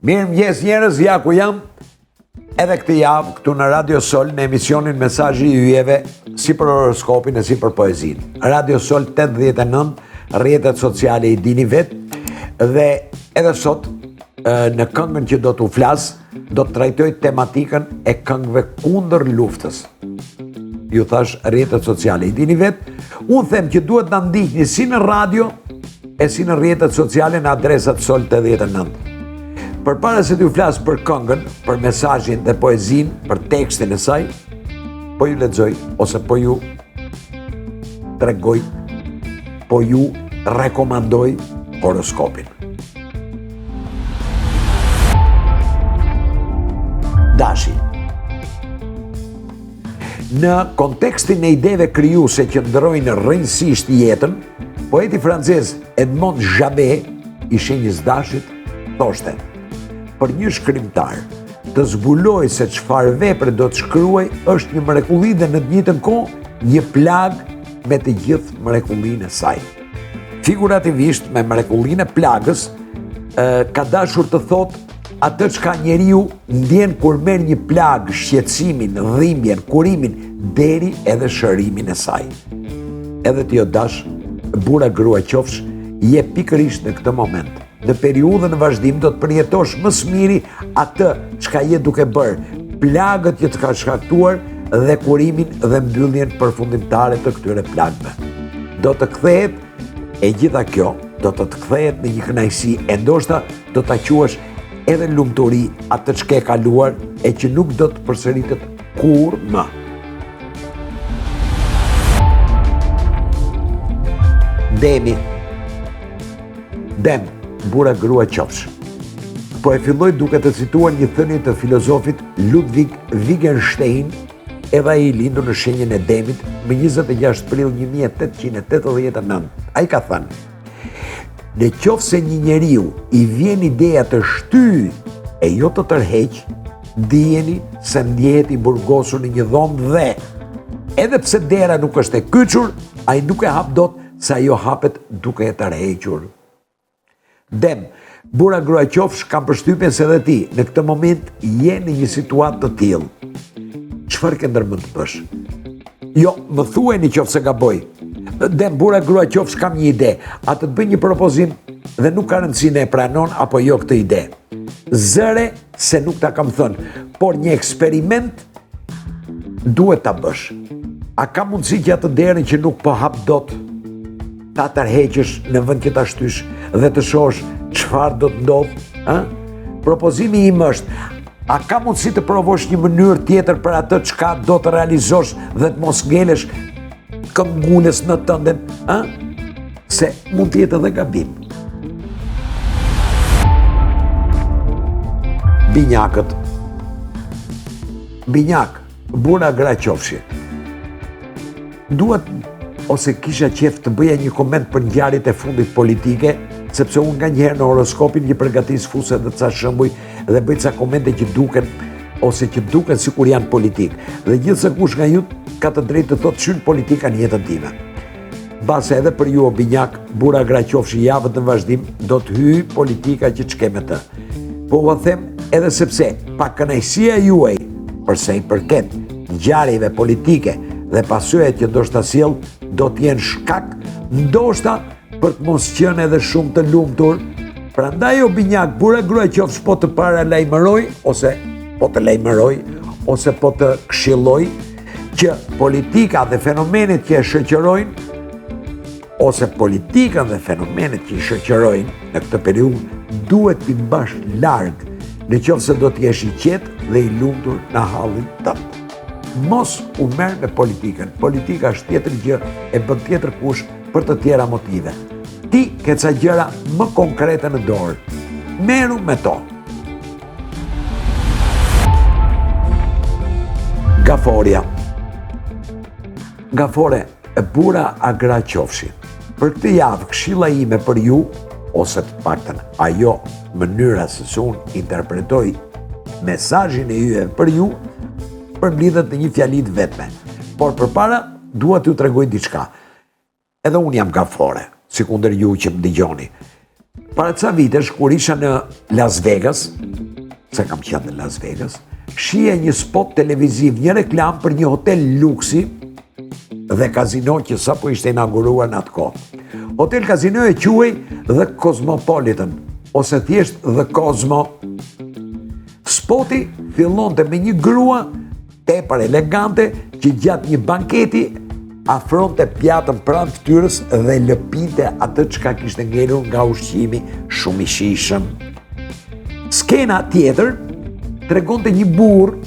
Mirëmëngjes njerëz, ja ku jam edhe këtë javë këtu në Radio Sol në emisionin Mesazhi i Yjeve, si për horoskopin e si për poezinë. Radio Sol 89, rrjetet sociale i dini vet, dhe edhe sot në këngën që do t'u flas, do të trajtoj tematikën e këngëve kundër luftës. Ju thash rrjetet sociale i dini vet, unë them që duhet na ndiqni si në radio e si në rrjetet sociale në adresat Sol 89. Përpara se t'ju flas për këngën, për mesazhin dhe poezinë, për tekstin e saj, po ju lexoj ose po ju tregoj, po ju rekomandoj horoskopin. Dashi. Në kontekstin e ideve krijuese që ndrojnë rrënjësisht jetën, poeti francez Edmond Jabet, i shenjës dashit, thoshte: për një shkrimtar të zbuloj se çfarë vepre do të shkruaj është një mrekulli dhe në të njëjtën kohë një plag me të gjithë mrekullinë e saj. Figurativisht, me mrekullinë e plagës, ka dashur të thotë atë çka njeriu ndjen kur merr një plag, shqetësimin, dhimbjen, kurimin deri edhe shërimin e saj. Edhe ti o dash, burra grua qofsh, je pikërisht në këtë moment. Në periudhën në vazhdim do të përjetosh më së miri atë çka je duke bërë, plagët që të ka shkaktuar dhe kurimin dhe mbylljen përfundimtare të këtyre plagëve. Do të kthehet e gjitha kjo, do të kthehet në një kënaqësi e ndoshta do ta quash edhe lumturi atë çka e kaluar e që nuk do të përsëritet kurrë më. Dem, burra grua qofsh. Po e filloj duke të cituar një thënie të filozofit Ludwig Wittgenstein, edhe ai i lindur në shenjën e Demit më 26 prill 1889. Ai ka thënë: në qoftë se një njeriu i vjen ideja të shtyjë e jo të tërheq, dijeni se ndjehet i burgosur në një dhomë dhe, edhe pse dera nuk është e kyçur, ai nuk e hap dot se ajo hapet duke e tërhequr. Dem, burra grua qofsh, kam përshtypjen se edhe ti në këtë moment je në një situatë të tillë. Çfarë ke ndërmend të bësh? Jo, më thuajini qofse gaboj. Dem, burra grua qofsh, kam një ide. A të bëj një propozim dhe nuk ka rëndësi ne e pranon apo jo këtë ide. Zëre se nuk ta kam thënë, por një eksperiment duhet ta bësh. A ka mundësi që atë derën që nuk po hap dot ta tërheqësh në vend që ta shtysh dhe të shohësh çfarë do të ndodhë? Propozimi im është: a ka mundësi të provosh një mënyrë tjetër për atë çka do të realizosh dhe të mos ngelesh këmbgulës në tënden? Se mund të jetë edhe gabim. Binjakët. Binjak, burra gra qofshi. Duhet ose kisha qef të bëja një koment për ngjarjet e fundit politike, sepse unë nga njëherë në horoskopin një përgatis fuse dhe ca shembuj dhe bëj ca komente që duken ose që duken sikur janë politik. Dhe gjithse kush nga ju ka të drejtë të thotë çyn politika në jetën time. Base edhe për ju o binjak, burra gra qofshi, javët në vazhdim do të hyjë politika që ç'ke me të. Po u them edhe sepse pa kënaqësia juaj përsa i përket ngjarjeve politike dhe pasojat që ndoshta sjell do të jenë shkak ndoshta për të mos qenë edhe shumë të lumtur. Prandaj o binjak, burra grua qofsh, po të para lajmëroj ose po të lajmëroj ose po të këshilloj që politika dhe fenomenet që e shoqërojnë ose politika dhe fenomenet që i shoqërojnë në këtë periudhë duhet t'i mbash larg në qoftë se do të jesh i qetë dhe i lumtur në hallin tënd. Mos u merr me politikën. Politika është tjetër gjë, e bën tjetër kush për të tjera motive. Ti ke ca gjëra më konkrete në dorë. Merru me to. Gaforia. Gafore, burra a gra qofshi. Për këtë javë këshilla ime për ju, ose të paktën ajo mënyra se si unë interpretoj mesazhin e yje për ju, përmbledhet në një fjali të vetme. Por përpara dua t'ju tregoj diçka. Edhe unë jam gafore, sikundër ju që më dëgjoni. Para ca vitesh, kur isha në Las Vegas, se kam qenë në Las Vegas, shije një spot televiziv, një reklam për një hotel luksi dhe kazino që sapo ishte inauguruar në atë kohë. Hotel kazino e quhej The Cosmopolitan, ose thjesht The Cosmo. Spoti fillonte me një grua tepër elegante që gjatë një banketi afronte pjatën pranë fytyrës dhe lëpinte atë çka kishte ngelur nga ushqimi shumë i shijshëm. Skena tjetër tregonte një burr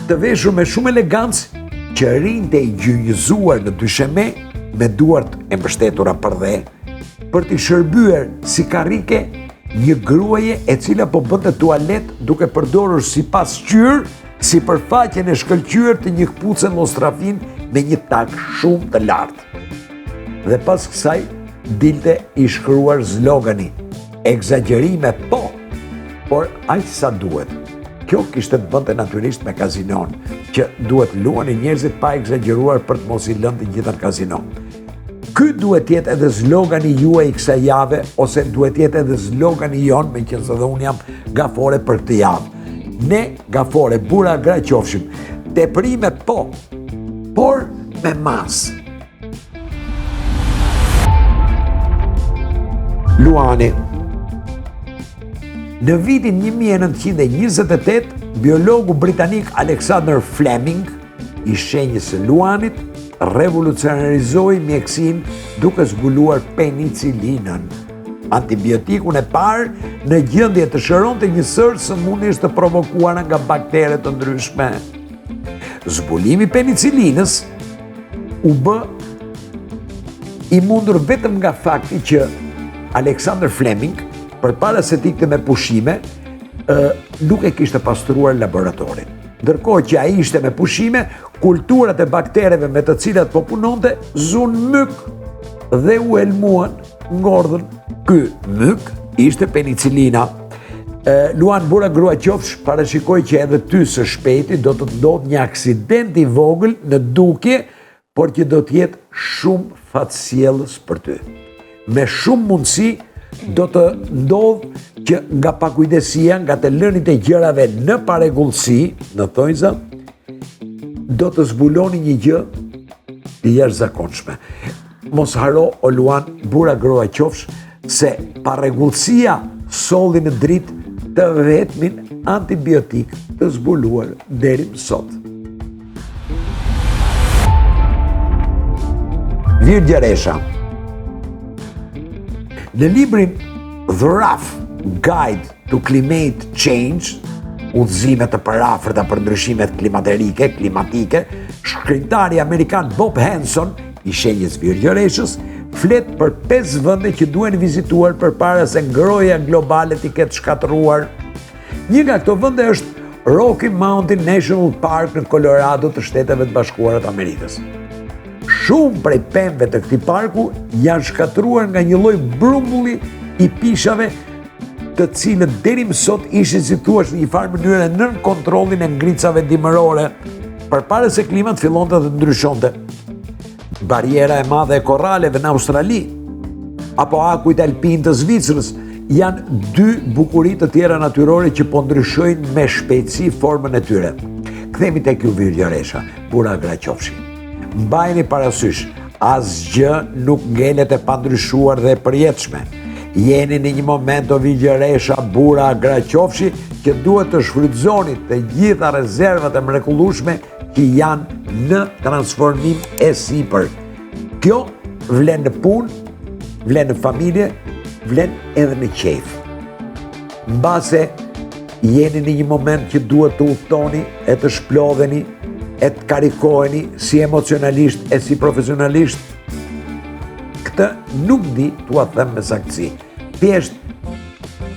të veshur me shumë elegancë që rinte i gjynjëzuar në dysheme me duart e mbështetura për dhe, për t'i shërbyer si karrike një gruaje e cila po bënte tualet duke përdorur sipas qyr si përfaqen e shkëlqyer të një kpuce llostrafin me një tak shumë të lartë. Dhe pas kësaj dilte i shkruar zlogani: egzagjerime po, por aq sa duhet. Kjo kishte të bënte natyrisht me kazinon, që duhet luani njerëzit pa egzagjeruar për të mos i lënë të gjitha në kazino. Ky duhet jetë edhe zlogani juaj i kësaj jave, ose duhet jetë edhe zlogani jon, meqense edhe unë jam gafore për këtë javë. Ne gafore, bura gra qofshim, teprime po, por me mas. Luani. Në vitin 1928, biologu britanik Alexander Fleming, i shenjës së luanit, revolucionarizoi mjekësinë duke zbuluar penicilinën, antibiotikun e parë në gjendje të shëronte një sër sëmundjesh të provokuara nga baktere të ndryshme. Zbulimi i penicilinës u bë i mundur vetëm nga fakti që Alexander Fleming, përpara se të ikte me pushime, nuk e kishte pastruar laboratorin. Ndërkohë që ai ishte me pushime, kulturat e baktereve me të cilat po punonte zun myk dhe u elmuan ngordhën. Ky myk ishte penicilina. Luan bura grua qofsh, parashikoj që edhe ty së shpejti do të ndodh një aksident i vogël në dukje, por që do të jetë shumë fatësjellës për ty. Me shumë mundësi do të ndodh që nga pakujdesia, nga të lënit e gjërave në parregullsi, në thonjza, do të zbuloni një gjë të jashtëzakonshme. Mos haro, o Luan, bura grua qofsh, se parregullsia solli në dritë të vetmin antibiotik të zbuluar deri më sot. Virgja Resha. Në librin The Rough Guide to Climate Change, udhëzime të parafërta për ndryshimet klimatike, shkrimtari amerikan Bob Hanson, i shenjës Virgja Reshës, flet për 5 vende që duhen vizituar përpara se ngroja globale t'i ketë shkatëruar. Një nga këto vende është Rocky Mountain National Park në Colorado të Shteteve të Bashkuara të Amerikës. Shumë prej pemëve të këtij parku janë shkatëruar nga një lloj brumbulli i pishave, të cilët deri më sot ishin si thua në një farë mënyre nën kontrollin e ngricave dimërore, përpara se klimat fillonte të ndryshonte. Bariera e madhe e korraleve në Australi, apo akujt alpin të Zvicrës, janë 2 bukuri të tjera natyrore që po ndryshojnë me shpejtësi formën e tyre. Kthehemi tek ju Virgja Resha, bura gra qofshi. Mbajeni parasysh, asgjë nuk ngelet e pandryshuar dhe e përjetshme. Jeni në një moment, o Virgja Resha, bura gra qofshi, që duhet të shfrytëzoni të gjitha rezervat e mrekullueshme që janë në transformim e sipër. Kjo vlen në punë, vlen në familje, vlen edhe në qejf. Mbase jeni në një moment që duhet të udhtoni e të shplodheni, e të karikoheni si emocionalisht e si profesionalisht. Këtë nuk di t'ua them me saktësi. Thjesht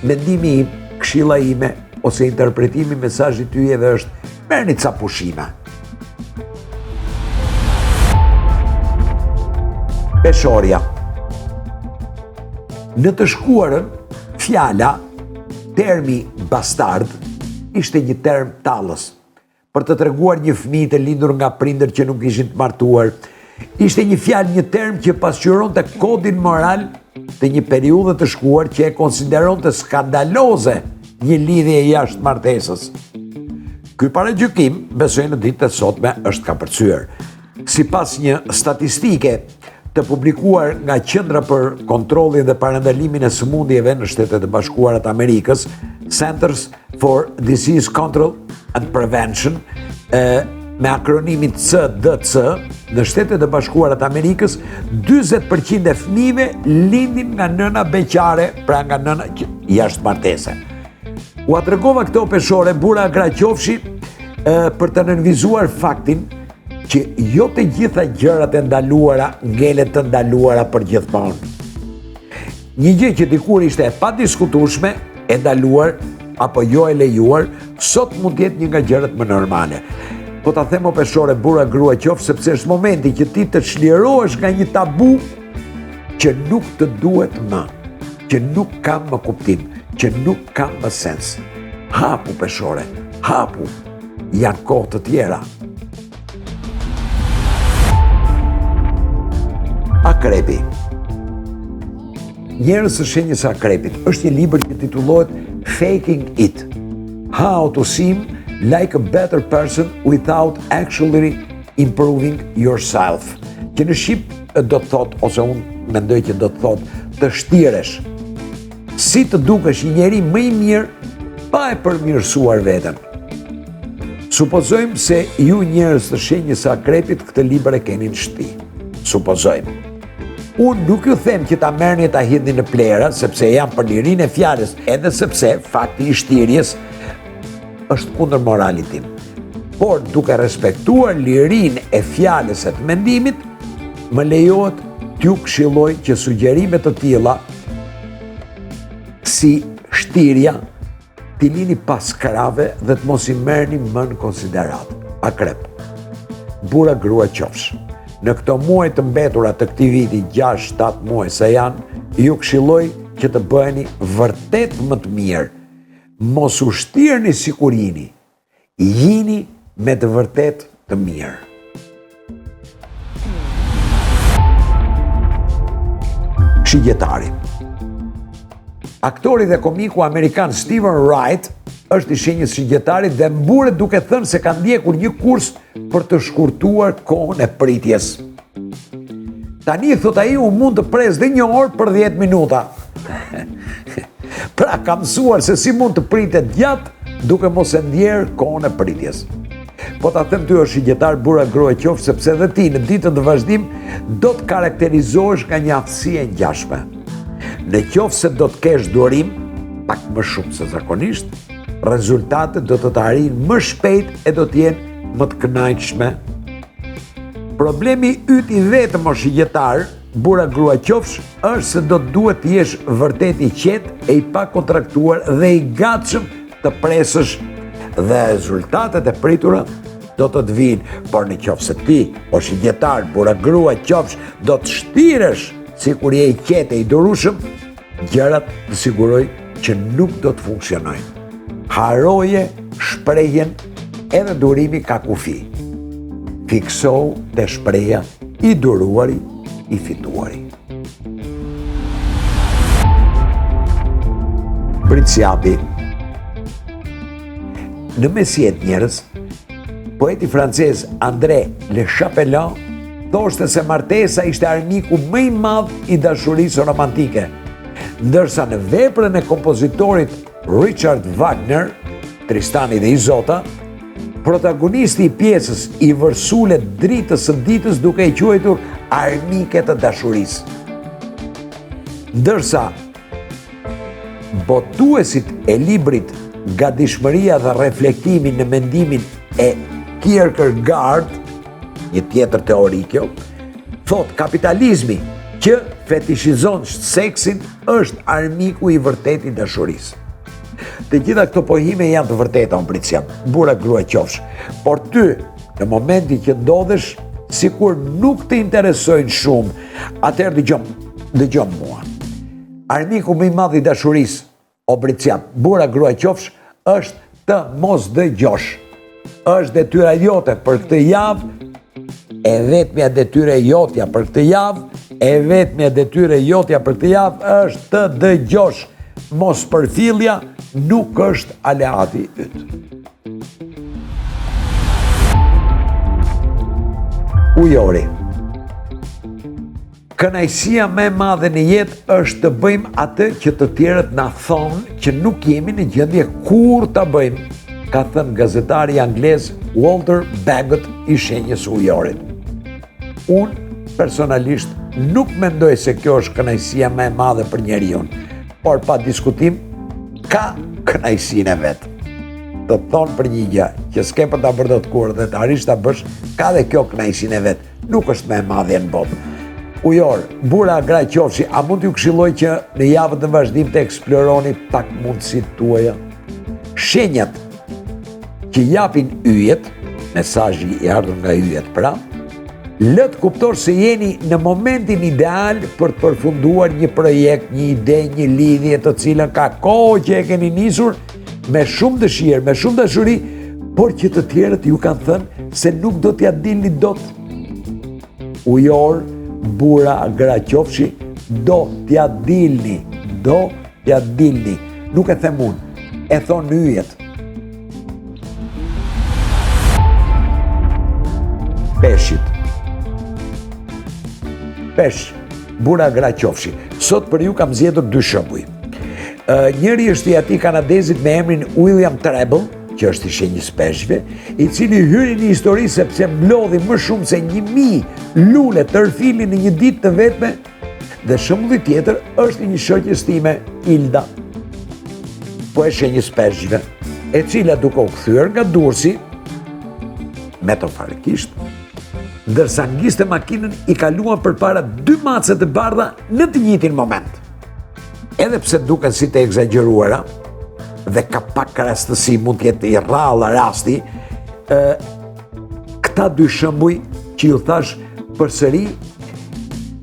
mendimi im, këshilla ime ose interpretimi i mesazhit tyjeve është: merrni ca pushime. Peshorja. Në të shkuarën, fjala, termi bastard, ishte një term tallës, për të treguar një fëmijë të lindur nga prindër që nuk ishin të martuar. Ishte një fjalë, një term që pasqyronte kodin moral të një periudhe të shkuar që e konsideron të skandaloze një lidhje jashtë martesës. Ky paragjykim, besoj në ditët e sotme, është ka përcyer. Sipas një statistike të publikuar nga Qendra për Kontrollin dhe Parandalimin e Sëmundjeve në Shtetet e Bashkuara të Amerikës, Centers for Disease Control and Prevention, me akronimin CDC, në Shtetet e Bashkuara të Amerikës, 40% e fëmijëve lindin nga nëna beqare, pra nga nëna jashtë martese. U atregova këto peshore burra Graqofshi për të nënvizuar faktin që jo të gjitha gjërat e ndaluara ngelet të ndaluara për gjithmonë. Një gjë që dikur ishte e padiskutueshme, e ndaluar apo jo e lejuar, sot mund të jetë një nga gjërat më normale. Po ta them o peshore burra grua qof, sepse është momenti që ti të çlirohesh nga një tabu që nuk të duhet më, që nuk ka më kuptim, që nuk ka më sens. Hapu peshore, hapu, janë kohë të tjera. Akrepi. Njerëz së shenjës së akrepit është një libër që titullohet Faking It: How to Seem Like a Better Person Without Actually Improving Yourself. Që në shqip do të thot, ose unë mendoj që do të thot, të shtiresh. Si të dukesh një njeri më i mirë pa e përmirësuar veten. Supozojmë se ju njerëz të shenjës së akrepit këtë libër e keni në shtëpi. Supozojmë. Unë nuk ju them që ta merrni ta hidhni në plera, sepse jam për lirinë e fjalës, edhe sepse fakti i shtirjes është kundër moralit tim. Por duke respektuar lirinë e fjalës së të mendimit, më lejohet t'ju këshilloj që sugjerimet të tilla si shtirja t'i lini pas krave dhe të mos i merrni më në konsiderat. Akrep. Burra grua qofsh. Në këto muaj të mbetura të këtij viti, 6-7 muaj se janë, ju këshilloj që të bëheni vërtet më të mirë. Mos u shtirni sikur jini. Jini me të vërtet të mirë. Shigjetari. Aktori dhe komiku amerikan Steven Wright është i shenjës shigjetarit dhe mburet duke thënë se ka ndjekur një kurs për të shkurtuar kohën e pritjes. Tani, thot ai, u mund të pres dhe 1 orë për 10 minuta. Pra ka mësuar se si mund të pritet gjatë duke mos e ndjerë kohën e pritjes. Po ta them ty o shigjetar burra grua qof, sepse dhe ti në ditën të vazhdim do të karakterizohesh nga një aftësi e ngjashme. Në qoftë se do të kesh durim, pak më shumë se zakonisht, rezultatet do të arrijnë më shpejt e do të jenë më të kënaqshme. Problemi yt i vetëm o shigjetar, burra grua qofsh, është se do të duhet të jesh vërtet i qetë e i pakontraktuar dhe i gatshëm të presësh dhe rezultatet e pritura do të vinë, por në qoftë se ti o shigjetar, burra grua qofsh, do të shtiresh sikur je i qetë e i durueshëm, gjërat të siguroj që nuk do të funksionojnë. Haroje shprehjen edhe durimi ka kufi. Fiksohu te shprehja i duruari, i fituari. Britsjapi. Në mesjet njerëz, poeti francez André Le Chapelain thoshte se martesa ishte armiku më i madh i dashurisë romantike, ndërsa në veprën e kompozitorit Richard Wagner, Tristani dhe Izota, protagonisti i pjesës i vërsule dritës së ditës duke i quajtur armike të dashurisë. Ndërsa botuesit e librit Gatishmëria dhe reflektimi në mendimin e Kierkegaard, një tjetër teori kjo, thot kapitalizmi që fetishizon seksin është armiku i vërtet i dashurisë. Të gjitha këto pohime janë të vërteta, unë Britsjap, burra grua qofsh, por ty, në momenti që ndodhesh, sikur nuk të interesojnë shumë, atëherë dëgjom mua. Armiku më i madh i dashurisë, o Britsjap, burra grua qofsh, është të mos dëgjosh. Është detyra jote për këtë javë, e vetmja detyra jotja për këtë javë E vetmja detyre jotja për këtë javë është të dëgjosh. Mos përfillja nuk është aleati yt. Ujori. Kënaqësia më e madhe në jetë është të bëjmë atë që të tjerët na thonë që nuk jemi në gjendje kur ta bëjmë, ka thënë gazetari anglez Walter Baggot i shenjës ujorit. Unë personalisht nuk mendoj se kjo është kënaqësia më e madhe për njeriu, por pa diskutim ka kënaqësinë e vet. Të thonë për një gjë që s'ke për ta bërë dot kur dhe të arrish ta bësh, ka dhe kjo kënaqësinë e vet. Nuk është më e madhe në botë. Ujor, bura gra qofshi, a mund t'ju këshilloj që në javët në vazhdim të eksploroni pak mundësitë tuaja? Shenjat që japin yjet, mesazhi i ardhur nga yjet pra, lët kuptor se jeni në momentin ideal për të përfunduar një projekt, një ide, një lidhje të cilën ka kohë që e keni nisur me shumë dëshirë, me shumë dashuri, por që të tjerët ju kanë thënë se nuk do t'ja dilni dot. Ujor, bura, gra qofshi, do t'ja dilni, nuk e them unë, e thonë yjet. Peshit. Pesh, bura, gra qofshi. Sot për ju kam zgjedhur dy shembuj. Njëri është i atij kanadezit me emrin William Treble, që është i shenjës peshqve, i cili hyri në histori sepse mblodhi më shumë se 1000 lule tërfili në një ditë të vetme, dhe shembulli tjetër është një shoqes time, Ilda, po e shenjës peshqve, e cila duke u kthyer nga Durrësi, metaforikisht, ndërsa ngiste makinën i kaluan përpara 2 mace të bardha në të njëjtin moment. Edhe pse duken si të egzageruara, dhe ka pak rastësi, mund t'jetë i rrallë rasti, këta dy shembuj që ju thash përsëri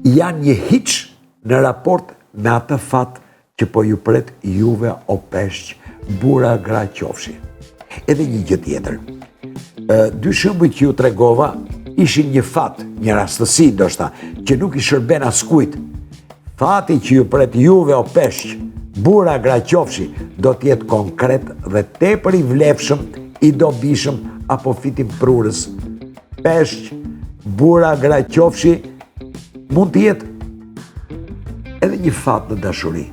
janë një hiç në raport me atë fat që po ju pret juve o peshq, bura, gra qofshi. Edhe një gjë tjetër. Dy shembuj që ju tregova ishin një fat, një rastësi ndoshta, që nuk i shërben askujt. Fati që ju pret juve o peshq, bura, gra qofshi, do t'jetë konkret dhe tepër i vlefshëm, i dobishëm apo fitim prurës. Peshq, bura, gra qofshi, mund t'jetë edhe një fat në dashuri.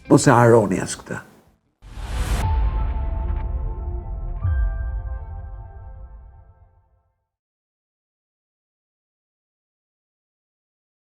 Mos e harroni as këtë.